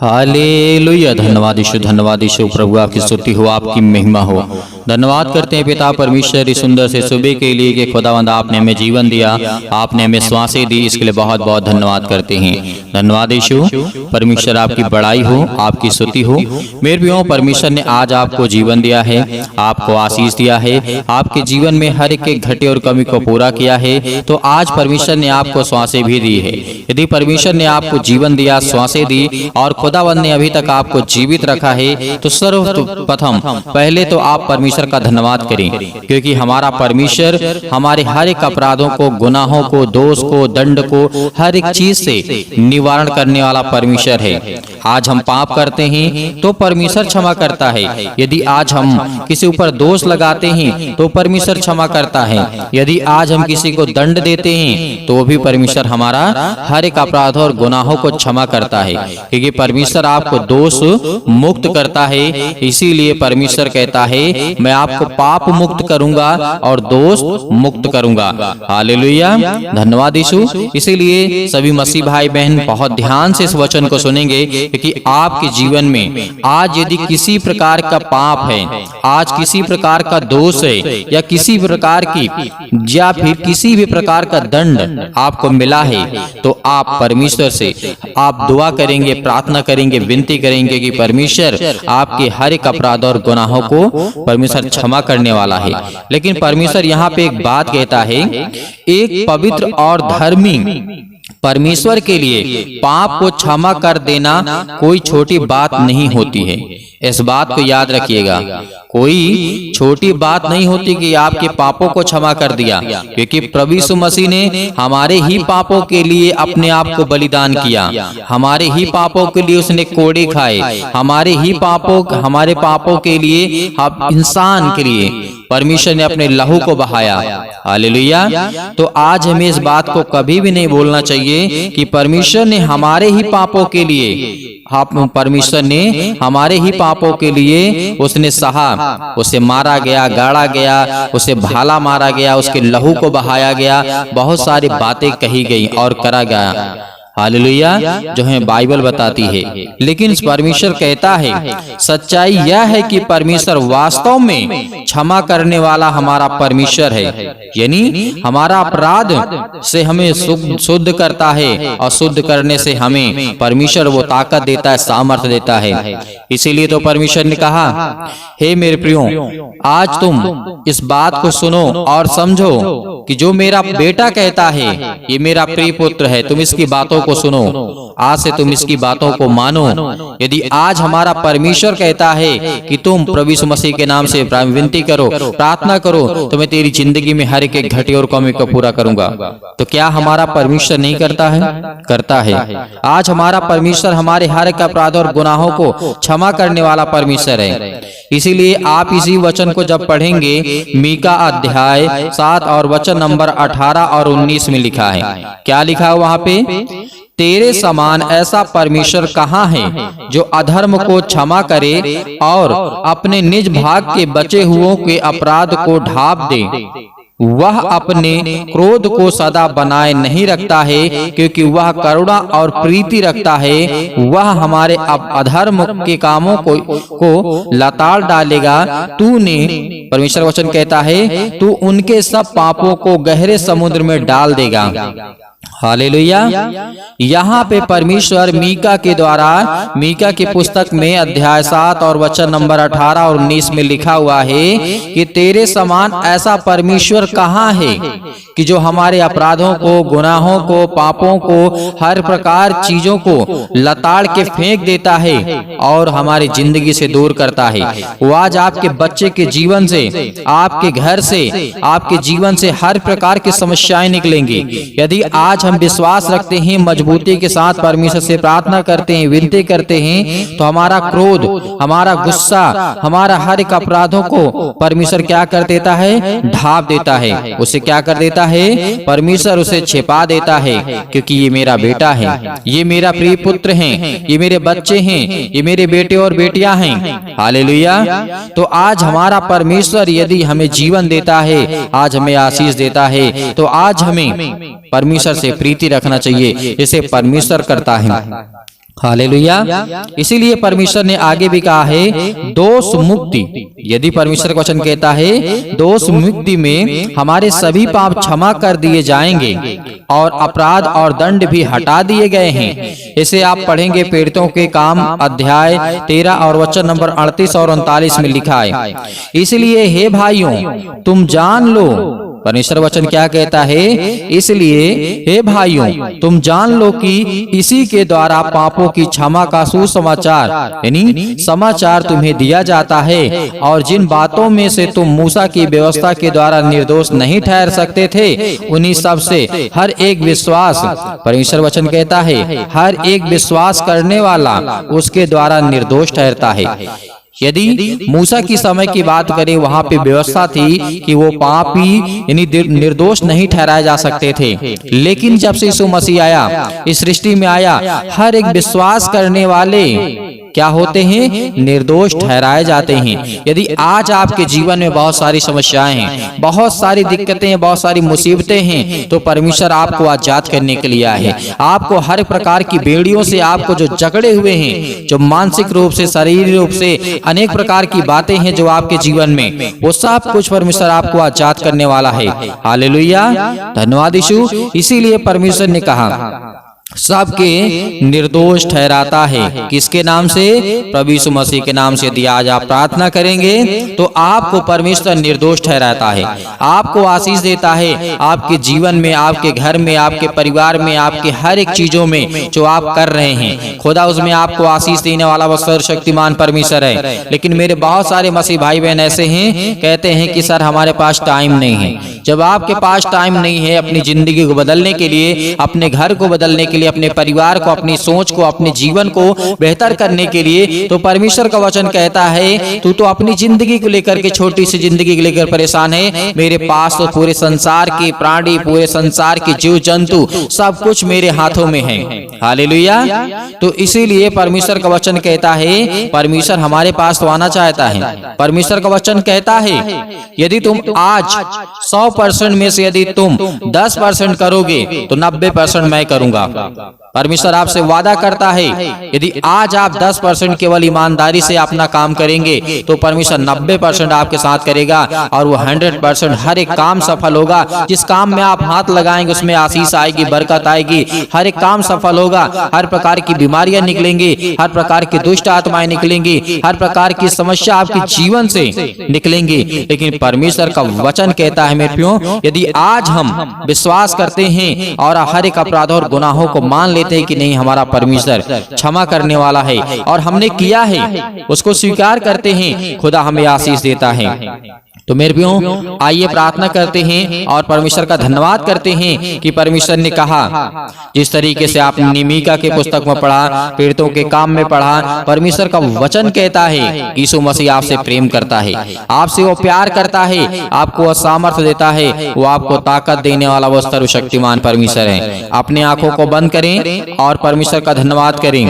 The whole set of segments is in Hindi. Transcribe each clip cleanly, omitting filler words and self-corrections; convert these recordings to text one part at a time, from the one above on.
हालेलुया। धन्यवाद यीशु प्रभु, आपकी स्तुति हो, आपकी महिमा हो। धन्यवाद करते हैं पिता परमेश्वर इस सुंदर से सुबह के लिए कि खुदावंद आपने हमें जीवन दिया, आपने हमें सांसें दी, इसके लिए बहुत बहुत धन्यवाद करते हैं। धन्यवाद यीशु परमेश्वर, आपकी बड़ाई हो, आपकी स्तुति हो। मेरे प्रियो, परमेश्वर ने आज आपको जीवन दिया है, आपको आशीष दिया है, आपके जीवन में हर एक घटे और कमी को पूरा किया है। तो आज परमेश्वर ने आपको सांसें भी दी है। यदि परमेश्वर ने आपको जीवन दिया, सांसें दी और खुदावंद ने अभी तक आपको जीवित रखा है, तो सर्वप्रथम पहले तो आप परमेश्वर का धन्यवाद करें, क्योंकि हमारा परमेश्वर हमारे हर एक अपराधों को, गुनाहों को, दोष को, दंड को, हर एक चीज से निवारण करने वाला परमेश्वर है। आज हम पाप करते हैं तो परमेश्वर क्षमा करता है। यदि आज हम किसी ऊपर दोष लगाते हैं तो परमेश्वर क्षमा करता है। यदि आज हम किसी को दंड देते हैं तो वो भी परमेश्वर हमारा हर एक अपराध और गुनाहों को क्षमा करता है, क्योंकि परमेश्वर आपको दोष मुक्त करता है। इसीलिए परमेश्वर कहता है, मैं आपको पाप मुक्त करूंगा और दोष मुक्त करूंगा। हालेलुया, धन्यवाद यीशु। इसीलिए सभी मसीह भाई बहन बहुत ध्यान से इस वचन को सुनेंगे, क्योंकि आपके जीवन में आज यदि किसी प्रकार का पाप है, आज किसी प्रकार का दोष है, या किसी प्रकार की या फिर किसी भी प्रकार का दंड आपको मिला है, तो आप परमेश्वर से आप दुआ करेंगे, प्रार्थना करेंगे, विनती करेंगे कि परमेश्वर आपके हर एक अपराध और गुनाहों को परमेश्वर क्षमा करने वाला है। लेकिन परमेश्वर यहाँ पे एक बात कहता है, एक पवित्र और धर्मी परमेश्वर के लिए पाप को क्षमा कर देना कोई छोटी बात नहीं होती है। इस बात को याद रखिएगा, कोई छोटी बात नहीं होती कि आपके पापों को क्षमा कर दिया, क्योंकि प्रभु यीशु मसीह ने हमारे ही पापों के लिए अपने आप को बलिदान किया, हमारे ही पापों के लिए उसने कोड़े खाए, हमारे पापों के लिए, इंसान के लिए परमेश्वर ने अपने लहू को बहाया। हालेलुया। तो आज हमें इस बात को कभी भी नहीं बोलना चाहिए कि परमेश्वर ने हमारे ही पापों के लिए, परमेश्वर ने हमारे ही पापों के लिए उसने सहा, उसे मारा गया, गाड़ा गया, उसे भाला मारा गया, उसके लहू को बहाया गया, बहुत सारी बातें कही गई और करा गया। हालेलुया, जो है बाइबल बताती है। लेकिन परमेश्वर कहता है, सच्चाई यह है कि परमेश्वर वास्तव में क्षमा करने वाला हमारा परमेश्वर है, यानी हमारा अपराध से हमें शुद्ध करता है, और शुद्ध करने से हमें परमेश्वर वो ताकत देता है, सामर्थ्य देता है। इसीलिए तो परमेश्वर ने कहा, हे मेरे प्रियो, आज तुम इस बात को सुनो और समझो कि जो मेरा बेटा कहता है, ये मेरा प्रिय पुत्र है, तुम इसकी बातों को सुनो, आज से तुम इसकी बातों को मानो। यदि आज हमारा परमेश्वर कहता है कि तुम प्रभु यीशु मसीह के नाम से विनती करो, प्रार्थना करो, तो मैं तेरी जिंदगी में हर एक घटे और कमी को पूरा करूंगा, तो क्या हमारा परमेश्वर नहीं करता है? करता है। आज हमारा परमेश्वर हमारे हर एक अपराध और गुनाहों को क्षमा करने वाला परमेश्वर है। इसीलिए आप इसी वचन को जब पढ़ेंगे, मीका अध्याय 7 और वचन नंबर 18 और 19 में लिखा है, क्या लिखा है वहां पे? तेरे समान ऐसा परमेश्वर कहाँ है जो अधर्म को क्षमा करे और अपने निज भाग के बचे हुओं के अपराध को ढांप दे। वह अपने क्रोध को सदा बनाए नहीं रखता है, क्योंकि वह करुणा और प्रीति रखता है। वह हमारे अधर्म के कामों को लताड़ डालेगा। तूने, परमेश्वर वचन कहता है, तू उनके सब पापों को गहरे समुद्र में डाल देगा। हालेलुया। यहाँ पे परमेश्वर मीका के द्वारा, मीका की पुस्तक में अध्याय 7 और वचन नंबर 18 और 19 में लिखा हुआ है कि तेरे समान ऐसा परमेश्वर कहाँ है कि जो हमारे अपराधों को, गुनाहों को, पापों को, हर प्रकार चीजों को लताड़ के फेंक देता है और हमारी जिंदगी से दूर करता है। वो आज आपके बच्चे के जीवन से, आपके घर से, आपके जीवन से हर प्रकार की समस्याएं निकलेंगी। यदि आज हम विश्वास रखते हैं, मजबूती के साथ परमेश्वर से प्रार्थना करते हैं, विनती करते हैं, तो हमारा क्रोध, हमारा गुस्सा, हमारा हर एक अपराधों को परमेश्वर क्या कर देता है? ढांप देता है। उसे क्या कर देता है? परमेश्वर उसे छिपा देता है, क्योंकि ये मेरा बेटा है, ये मेरा प्रिय पुत्र है, ये मेरे बच्चे हैं, ये मेरे बेटे और बेटियां हैं। हालेलुया। तो आज हमारा परमेश्वर यदि हमें जीवन देता है, आज हमें आशीष देता है, तो आज हमें परमेश्वर से प्रीति रखना चाहिए, जैसे परमेश्वर करता है। हालेलुया। इसीलिए परमेश्वर ने आगे भी कहा है दोष मुक्ति, यदि परमेश्वर का वचन कहता है दोष मुक्ति में हमारे सभी पाप क्षमा कर दिए जाएंगे और अपराध और दंड भी हटा दिए गए हैं। इसे आप पढ़ेंगे पीड़ितों के काम अध्याय 13 और वचन नंबर 38 और 39 में लिखा है। इसलिए हे भाइयों तुम जान लो, परमेश्वर वचन क्या कहता है, इसलिए हे भाइयों तुम जान लो कि इसी के द्वारा पापों की क्षमा का सुसमाचार यानी समाचार तुम्हें दिया जाता है, और जिन बातों में से तुम मूसा की व्यवस्था के द्वारा निर्दोष नहीं ठहर सकते थे उन्हीं सब से हर एक विश्वास, परमेश्वर वचन कहता है हर एक विश्वास करने वाला उसके द्वारा निर्दोष ठहरता है। यदि मूसा की समय की बात करें वहां पे व्यवस्था थी कि वो पापी यानी निर्दोष नहीं ठहराए जा सकते थे, लेकिन जब से यीशु मसीह आया, इस सृष्टि में आया, हर एक विश्वास करने वाले क्या होते हैं, निर्दोष ठहराए जाते हैं। यदि आज आपके जीवन में बहुत सारी समस्याएं हैं, बहुत सारी दिक्कतें हैं, बहुत सारी मुसीबतें हैं, तो परमेश्वर आपको आजाद करने के लिए आए हैं। आपको हर प्रकार की बेड़ियों से आपको जो जकड़े हुए हैं, जो मानसिक रूप से शारीरिक रूप से अनेक प्रकार की बातें हैं जो आपके जीवन में, वो सब कुछ परमेश्वर आपको आजाद करने वाला है। हालेलुया, धन्यवाद यीशु। इसीलिए परमेश्वर ने कहा सबके निर्दोष ठहराता है, किसके नाम से, प्रभु यीशु मसीह के नाम से। यदि आज आप प्रार्थना करेंगे तो आपको परमेश्वर निर्दोष ठहराता है, आपको आशीष देता है, आपके जीवन में, आपके घर में, आपके परिवार में, आपके हर एक चीजों में जो आप कर रहे हैं, खुदा उसमें आपको आशीष देने वाला वो सर्वशक्तिमान परमेश्वर है। लेकिन मेरे बहुत सारे मसीह भाई बहन ऐसे हैं, कहते हैं कि सर हमारे पास टाइम नहीं है। जब आपके पास टाइम नहीं है अपनी जिंदगी को बदलने के लिए, अपने घर को बदलने के लिए, अपने परिवार को, अपनी सोच को, अपने जीवन को बेहतर करने के लिए, तो परमेश्वर का वचन कहता है तू तो अपनी जिंदगी को लेकर के, छोटी सी जिंदगी को लेकर परेशान है, मेरे पास तो पूरे संसार के प्राणी, पूरे संसार के जीव जंतु सब कुछ मेरे हाथों में है। हालेलुया। तो इसीलिए परमेश्वर का वचन कहता है, परमेश्वर हमारे पास तो आना चाहता है। परमेश्वर का वचन कहता है यदि तुम आज 100% में से यदि तुम 10% करोगे तो 90% मैं करूंगा। परमेश्वर आपसे वादा करता है यदि आज आप 10% केवल ईमानदारी से अपना काम करेंगे तो परमेश्वर 90% आपके साथ करेगा, और वो 100% हर एक काम सफल होगा। जिस काम में आप हाथ लगाएंगे उसमें आशीष आएगी, बरकत आएगी, हर एक काम सफल होगा, हर प्रकार की बीमारियां निकलेंगी, हर प्रकार की दुष्ट आत्माएं निकलेंगी, हर प्रकार की समस्या आपके जीवन से निकलेंगी। लेकिन परमेश्वर का वचन कहता है मेरे प्रियो, यदि आज हम विश्वास करते हैं और हर एक अपराध और गुनाहों को मान लेते हैं कि नहीं हमारा परमेश्वर क्षमा करने वाला है और हमने किया है, उसको स्वीकार करते हैं, खुदा हमें आशीष देता है। तो मेरे प्रियो आइए प्रार्थना करते हैं और परमेश्वर का धन्यवाद करते हैं कि परमेश्वर ने कहा, जिस तरीके से आपने निमीका के पुस्तक में पढ़ा, पीड़ितों के काम में पढ़ा, परमेश्वर का वचन कहता है यीशु मसीह आपसे प्रेम करता है, आपसे वो प्यार करता है, आपको वो सामर्थ्य देता है, वो आपको ताकत देने वाला वो सर्वशक्तिमान परमेश्वर है। अपने आंखों को बंद करें और परमेश्वर का धन्यवाद करें।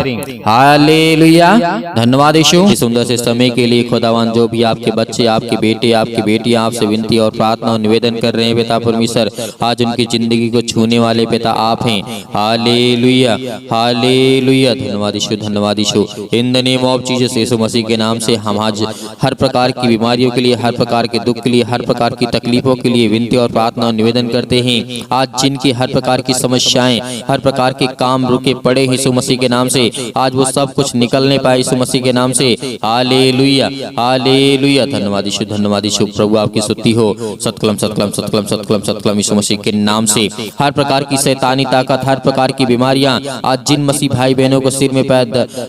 हालेलुया, धन्यवाद यीशु। इस सुंदर से समय के लिए खुदावन, जो भी आपके बच्चे, आपके बेटे, आपकी बेटियां आपसे विनती और प्रार्थना और निवेदन कर रहे हैं पिता परमेश्वर, आज उनकी जिंदगी को छूने वाले पिता आप हैं। हालेलुया, हालेलुया, धन्यवाद यीशु, धन्यवाद Yeshu. In the name of Jesus, Yeshu Masih के नाम से हम आज हर प्रकार की बीमारियों के लिए, हर प्रकार के दुख के लिए, हर प्रकार की तकलीफों के लिए विनती और प्रार्थना और निवेदन करते हैं। आज जिनकी हर प्रकार की समस्याएं, हर प्रकार के काम रुके पड़े यीशु मसीह के नाम से, आज वो सब कुछ निकलने पाए यीशु मसीह के नाम से। हालेलुया, हालेलुया, धन्यवाद यीशु, धन्यवाद यीशु। प्रभु आपकी स्तुति हो। सतकलम सतकलम सतकलम सतकलम सतकलम यीशु मसीह के नाम से हर प्रकार की शैतानी ताकत, हर प्रकार की बीमारियां, आज जिन मसीह भाई बहनों को सिर में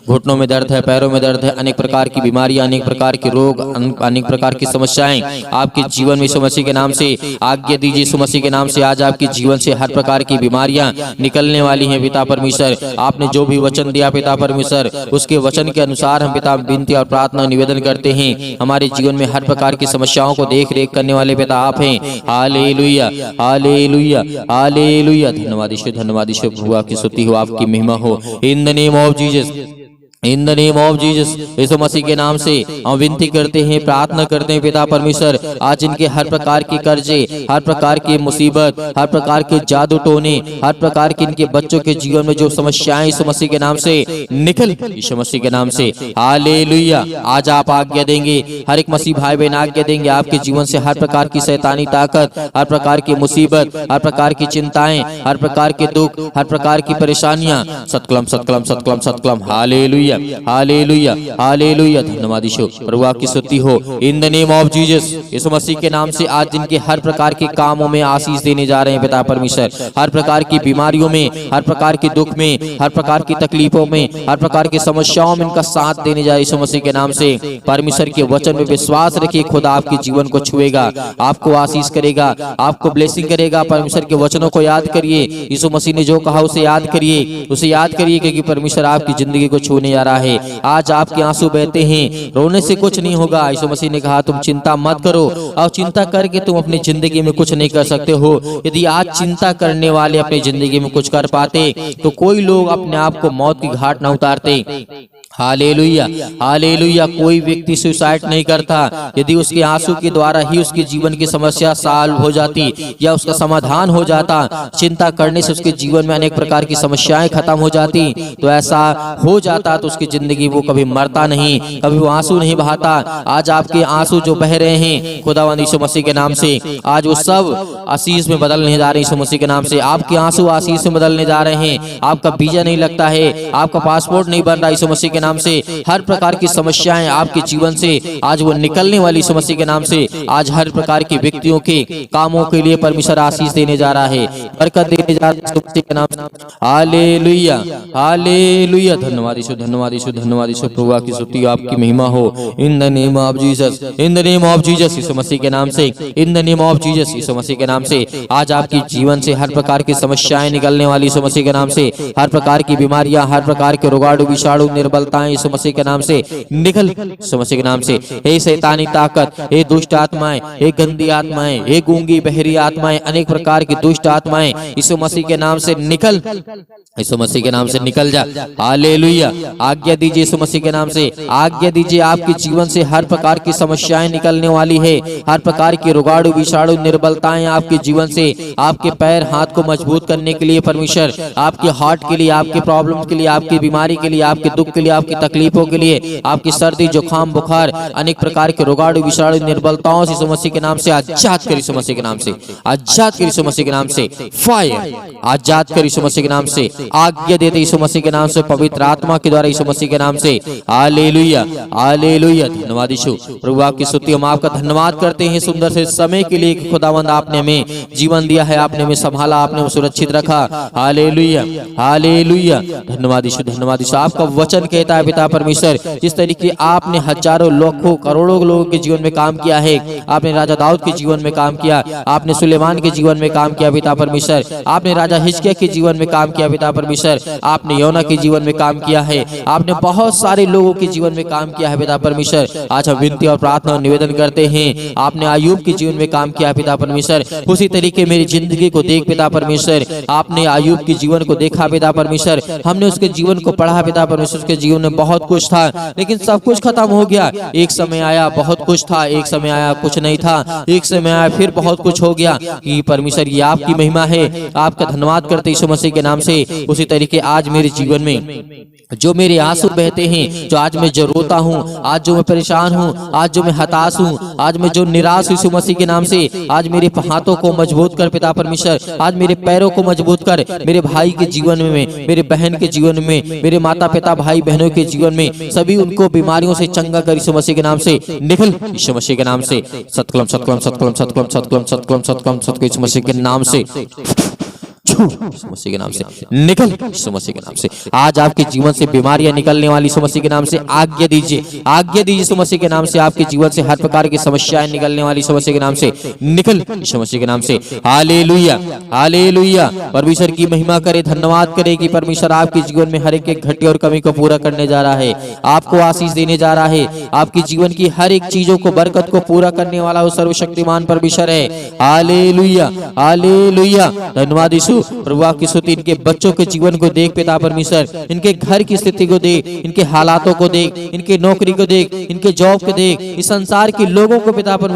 घुटनों में दर्द है, पैरों में दर्द है, अनेक प्रकार की बीमारियां, अनेक प्रकार के रोग, अनेक प्रकार की समस्याएं आपके जीवन में यीशु मसीह के नाम से आज्ञा दीजिए। यीशु मसीह के नाम से आज आपके जीवन से हर प्रकार की बीमारियां निकलने वाली हैं पिता परमेश्वर। आपने जो भी वचन दिया पिता परमेश्वर, उसके वचन के अनुसार हम पिता विनती और प्रार्थना निवेदन करते हैं। हमारे जीवन में हर प्रकार की समस्याओं को देख रेख करने वाले पिता आप हैं। हालेलुया, हालेलुया, हालेलुया, धन्यवाद यीशु, धन्यवाद यीशु। प्रभु आपकी स्तुति हो, आपकी महिमा हो। In the name of Jesus, in the name of Jesus, Yeshu Masih के नाम से हम विनती करते हैं, प्रार्थना करते हैं पिता परमेश्वर, आज इनके हर प्रकार के कर्जे, हर प्रकार की मुसीबत, हर प्रकार के जादू टोने, हर प्रकार के इनके बच्चों के जीवन में जो समस्याएं यीशु मसीह के नाम से निकल, यीशु मसीह के नाम से हालेलुया। आज आप आज्ञा देंगे, हर एक मसीह भाई बहन आज्ञा देंगे, आपके जीवन से हर प्रकार की शैतानी ताकत, हर प्रकार की मुसीबत, हर प्रकार की चिंताएं, हर प्रकार के दुख, हर प्रकार की परेशानियां सतकलम सतकलम सतकलम सतकलम हालेलुया हालेलुया हालेलुया। धन्यवाद यीशु, प्रभु आपकी स्तुति हो। In the name of Jesus, Yeshu Masih के नाम से आज जिनके हर प्रकार के कामों में आशीष देने जा रहे हैं पिता परमेश्वर, हर प्रकार की बीमारियों में, हर प्रकार के दुख में, हर प्रकार की तकलीफों में, हर प्रकार की समस्याओं में इनका साथ देने जा रहे यीशु मसीह के नाम से परमेश्वर के वचन में विश्वास रखिए, खुदा आपके जीवन को छुएगा, आपको आशीष करेगा, आपको ब्लेसिंग करेगा। परमेश्वर के वचनों को याद करिए, यीशु मसीह ने जो कहा उसे याद करिए, उसे याद करिए, क्योंकि परमेश्वर आपकी जिंदगी को छूने जा रहा है। आज आपके आंसू बहते हैं, रोने से कुछ नहीं होगा। यीशु मसीह ने कहा तुम चिंता मत करो, और चिंता करके तुम अपनी जिंदगी में कुछ नहीं कर सकते हो। यदि आज चिंता करने वाले अपनी जिंदगी में कुछ कर पाते तो कोई लोग अपने आप को मौत की घाट न उतारते। Hallelujah hallelujah. कोई व्यक्ति सुसाइड नहीं करता यदि उसके आंसू के द्वारा ही उसके जीवन की समस्या सॉल्व हो जाती या उसका समाधान हो जाता। चिंता करने से उसके जीवन में अनेक प्रकार की समस्याएं खत्म हो जाती। तो ऐसा हो जाता तो उसकी जिंदगी वो कभी मरता नहीं, कभी वो आंसू नहीं बहाता। आज आपके आंसू जो बह रहे हैं खुदावंद यीशु मसीह के नाम से, आज वो सब आशीष में बदलने जा रहे हैं। यीशु मसीह के नाम से आपके आंसू आशीष में बदलने जा रहे हैं। आपका वीजा नहीं लगता है, आपका पासपोर्ट नहीं बन रहा। यीशु मसीह के नाम से हर प्रकार की समस्याएं आपके जीवन से आज वो निकलने वाली यीशु मसीह के नाम से। आज हर प्रकार के व्यक्तियों के कामों के लिए परमेश्वर आशीष देने जा रहा है, बरकत देने जा रहा है यीशु मसीह के नाम से। Hallelujah hallelujah. धन्यवाद यीशु, धन्यवाद यीशु, धन्यवाद यीशु। प्रभु की स्तुति आपकी महिमा हो। In the name of Jesus, in the name of Jesus, Yeshu Masih के नाम से, in the name of Jesus, Yeshu Masih के नाम से। आज आपके जीवन से हर प्रकार की समस्याएं निकलने वाली यीशु मसीह के नाम से। हर प्रकार की बीमारियां, हर प्रकार के रोगाणु विषाणु निर्बलताएं यीशु मसीह के नाम से निकल, यीशु मसीह के नाम से। हे शैतानी ताकत, हे दुष्ट आत्माएं, हे गंदी आत्माएं, हे गूंगी बहरी आत्माएं, अनेक प्रकार की दुष्ट आत्माएं यीशु मसीह के नाम से निकल, यीशु मसीह के नाम से निकल जा। हालेलुया। आज्ञा दीजिए यीशु मसीह के नाम से, आज्ञा दीजिए। आपके जीवन से हर प्रकार की समस्याएं निकलने वाली है, हर प्रकार के रोगाणु विषाणु निर्बलताएं आपके जीवन से, आपके पैर हाथ को मजबूत करने के लिए परमेश्वर, आपके हार्ट के लिए, आपके प्रॉब्लम के लिए, आपकी बीमारी के लिए, आपके दुख के लिए, आपकी तकलीफों के लिए, आपकी सर्दी जुकाम बुखार, अनेक प्रकार के रोगाणु विषाणु निर्बलताओं से यीशु मसीह के नाम से आजाद कर, यीशु मसीह के नाम से आजाद कर, यीशु मसीह के नाम से फायर, आजाद कर यीशु मसीह के नाम से। आज्ञा देते यीशु मसीह के नाम से, पवित्र आत्मा के द्वारा यीशु मसीह के नाम से। Hallelujah hallelujah. धन्यवाद यीशु, प्रभु आपकी स्तुति, हम आपका धन्यवाद करते हैं सुंदर से समय के लिए। खुदावंद आपने हमें जीवन दिया है, आपने हमें संभाला, आपने हमें सुरक्षित रखा। Hallelujah hallelujah. धन्यवाद यीशु, धन्यवाद यीशु। आपका वचन कहता है पिता परमेश्वर, जिस तरीके आपने हजारों लाखों करोड़ों लोगों के जीवन में काम किया है, आपने राजा दाऊद के जीवन में काम किया, आपने सुलेमान के जीवन में काम किया पिता परमेश्वर, आपने राजा हिजकिय्याह के जीवन में काम किया पिता परमेश्वर, आपने योना के जीवन में काम किया है, आपने बहुत सारे लोगों के जीवन में काम किया है पिता परमेश्वर। आज हम विनती और प्रार्थना और निवेदन करते हैं, आपने आयूब के जीवन में काम किया पिता परमेश्वर, उसी तरीके मेरी जिंदगी को देख पिता परमेश्वर। आपने आयूब के जीवन को देखा पिता परमेश्वर, हमने उसके जीवन को पढ़ा पिता परमेश्वर। उसके जीवन में बहुत कुछ था लेकिन सब कुछ खत्म हो गया। एक समय आया बहुत कुछ था, एक समय आया कुछ नहीं था, एक समय आया फिर बहुत कुछ हो गया। ये परमेश्वर, ये आपकी महिमा है, आपका धन्यवाद करते यीशु मसीह के नाम से। उसी तरीके आज मेरे जीवन में जो मेरे आंसू बहते हैं, जो आज मैं जो रोता हूँ, आज जो मैं परेशान हूँ, आज जो मैं हताश हूँ, आज मैं जो निराश हूँ यीशु मसीह के नाम से, आज मेरे हाथों को मजबूत कर पिता परमेश्वर, आज मेरे पैरों को मजबूत कर, मेरे भाई के जीवन में, मेरे बहन के जीवन में, मेरे माता पिता भाई बहनों के जीवन में, सभी उनको बीमारियों से चंगा कर यीशु मसीह के नाम से। निकल यीशु मसीह के नाम से। सतकलम सतकलम सतकलम सतकलम सतकलम सतकलम सतकलम सतकलम यीशु मसीह के नाम से, यीशु मसीह के नाम से निकल, यीशु मसीह के नाम से। आज आपके जीवन से बीमारियां निकलने वाली यीशु मसीह के नाम से आज्ञा दीजिए, आज्ञा दीजिए यीशु मसीह के नाम से। आपके जीवन से हर प्रकार की समस्याएं निकलने वाली यीशु मसीह के नाम से निकल, यीशु मसीह के नाम से। Hallelujah hallelujah. परमेश्वर की महिमा करे, धन्यवाद करे कि परमेश्वर आपके जीवन में हर एक घटी और कमी को पूरा करने जा रहा है, आपको आशीष देने जा रहा है, आपकी जीवन की हर एक चीजों को, बरकत को पूरा करने वाला वो सर्वशक्तिमान परमेश्वर है। Hallelujah hallelujah. धन्यवाद यीशु, प्रभु आपकी स्तुति, इनके बच्चों के जीवन को देख पिता परमेश्वर, इनके घर की स्थिति को देख, इनके हालातों को देख, इनके नौकरी को देख, इनके जॉब को देख, इस संसार के लोगों को पिता परमेश्वर